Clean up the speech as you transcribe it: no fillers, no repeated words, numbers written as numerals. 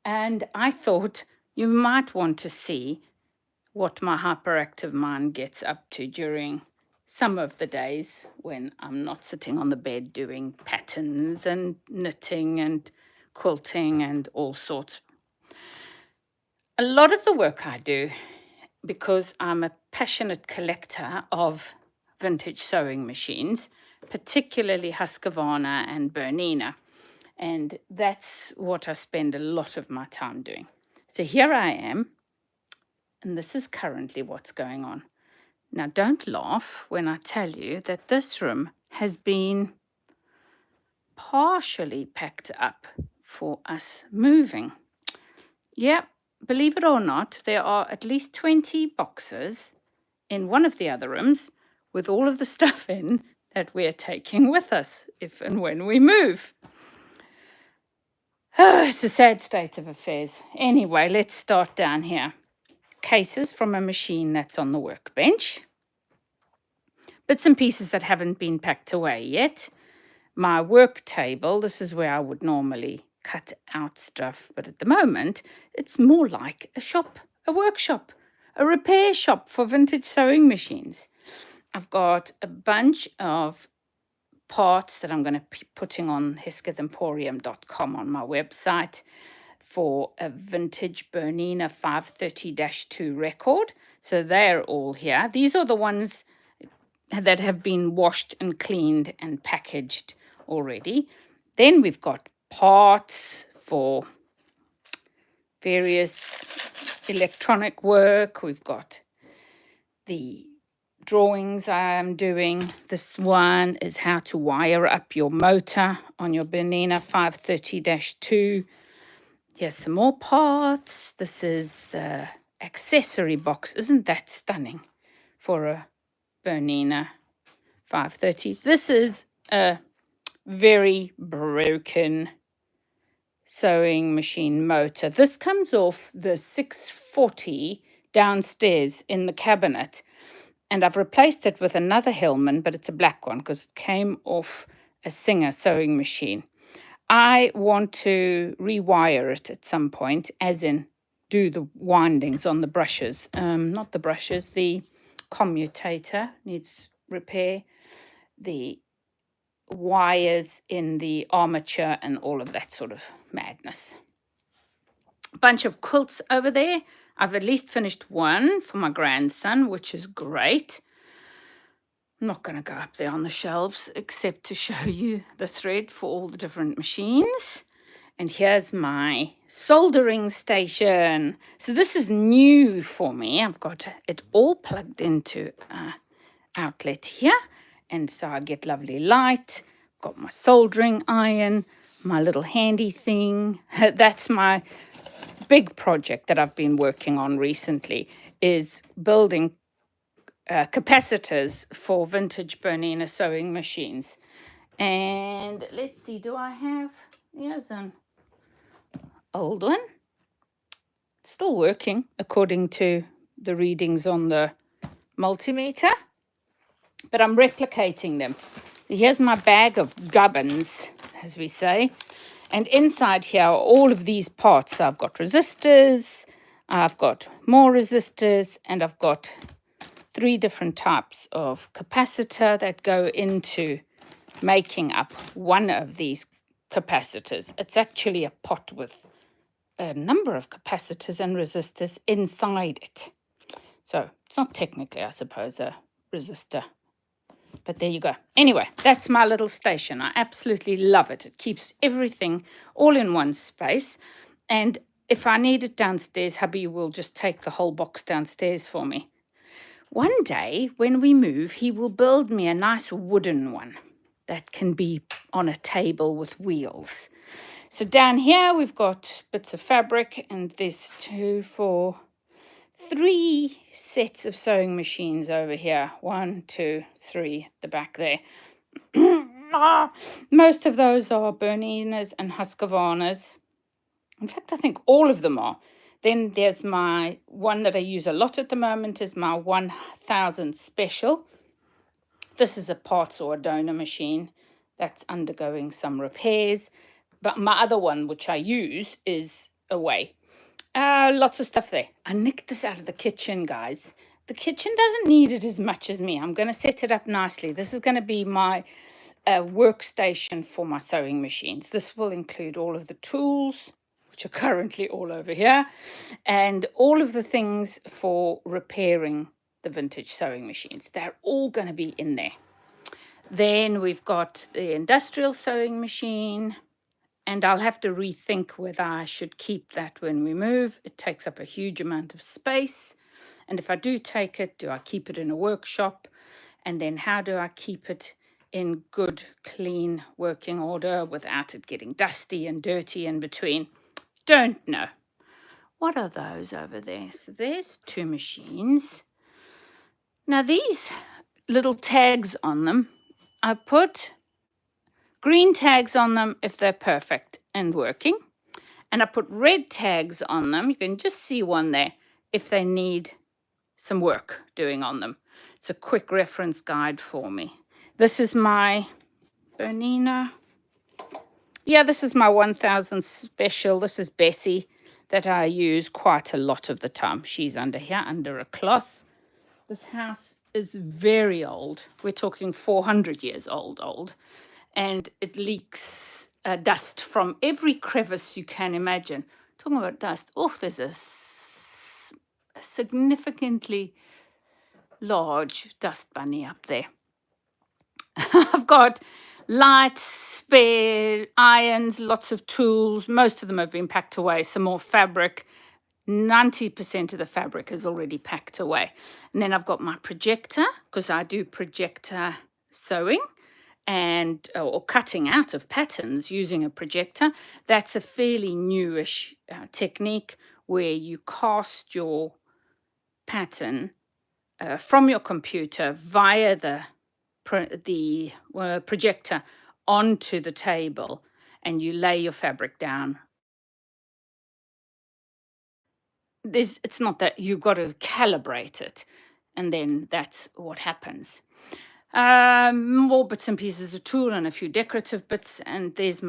And I thought you might want to see what my hyperactive mind gets up to during some of the days when I'm not sitting on the bed doing patterns and knitting and quilting and all sorts. A lot of the work I do, because I'm a passionate collector of vintage sewing machines, particularly Husqvarna and Bernina. And that's what I spend a lot of my time doing. So here I am, and this is currently what's going on. Now, don't laugh when I tell you that this room has been partially packed up for us moving. Yeah, believe it or not, there are at least 20 boxes in one of the other rooms with all of the stuff in that we're taking with us if and when we move. It's a sad state of affairs. Anyway, let's start down here. Cases from a machine that's on the workbench. Bits and pieces that haven't been packed away yet. My work table, this is where I would normally cut out stuff, but at the moment, it's more like a shop, a workshop, a repair shop for vintage sewing machines. I've got a bunch of parts that I'm going to be putting on heskethemporium.com on my website for a vintage Bernina 530-2 record. So they're all here. These are the ones that have been washed and cleaned and packaged already. Then we've got parts for various electronic work. We've got the drawings I am doing. This one is how to wire up your motor on your Bernina 530-2. Here's some more parts. This is the accessory box. Isn't that stunning for a Bernina 530? This is a very broken sewing machine motor. This comes off the 640 downstairs in the cabinet, and I've replaced it with another Hillman, but it's a black one because it came off a Singer sewing machine. I want to rewire it at some point, as in do the windings on the brushes. Not the brushes, the commutator needs repair, the wires in the armature and all of that sort of madness. A bunch of quilts over there. I've at least finished one for my grandson, which is great. I'm not going to go up there on the shelves except to show you the thread for all the different machines. And here's my soldering station. So this is new for me. I've got it all plugged into an outlet here. And so I get lovely light. Got my soldering iron, my little handy thing. That's my big project that I've been working on recently, is building capacitors for vintage Bernina sewing machines. And let's see, do I have, here's an old one. Still working according to the readings on the multimeter, but I'm replicating them. Here's my bag of gubbins, as we say. And inside here are all of these parts. So I've got resistors, I've got more resistors, and I've got 3 different types of capacitor that go into making up one of these capacitors. It's actually a pot with a number of capacitors and resistors inside it. So it's not technically, I suppose, a resistor. But there you go. Anyway, that's my little station. I absolutely love it. It keeps everything all in one space. And if I need it downstairs, hubby will just take the whole box downstairs for me. One day, when we move, he will build me a nice wooden one that can be on a table with wheels. So down here, we've got bits of fabric, and there's 3 sets of sewing machines over here. 1, 2, 3 at the back there. Most of those are Berninas and Husqvarnas. In fact, I think all of them are. Then there's my one that I use a lot at the moment is my 1000 Special. This is a parts or a donor machine that's undergoing some repairs. But my other one, which I use, is away. Lots of stuff there. I nicked this out of the kitchen, guys. The kitchen doesn't need it as much as me. I'm going to set it up nicely. This is going to be my workstation for my sewing machines. This will include all of the tools, which are currently all over here, and all of the things for repairing the vintage sewing machines. They're all going to be in there. Then we've got the industrial sewing machine, and I'll have to rethink whether I should keep that when we move. It takes up a huge amount of space. And if I do take it, do I keep it in a workshop? And then how do I keep it in good, clean working order without it getting dusty and dirty in between? Don't know. What are those over there? So there's 2 machines. Now these little tags on them, I put green tags on them if they're perfect and working. And I put red tags on them. You can just see one there if they need some work doing on them. It's a quick reference guide for me. This is my Bernina. Yeah, this is my 1000 special. This is Bessie that I use quite a lot of the time. She's under here, under a cloth. This house is very old. We're talking 400 years old. And it leaks dust from every crevice you can imagine. Talking about dust, there's a significantly large dust bunny up there. I've got lights, spare irons, lots of tools. Most of them have been packed away. Some more fabric. 90% of the fabric is already packed away. And then I've got my projector, because I do projector sewing and or cutting out of patterns using a projector. That's a fairly newish technique where you cast your pattern from your computer via the projector onto the table, and you lay your fabric down. It's not that you've got to calibrate it, and then that's what happens. More bits and pieces of tool and a few decorative bits, and there's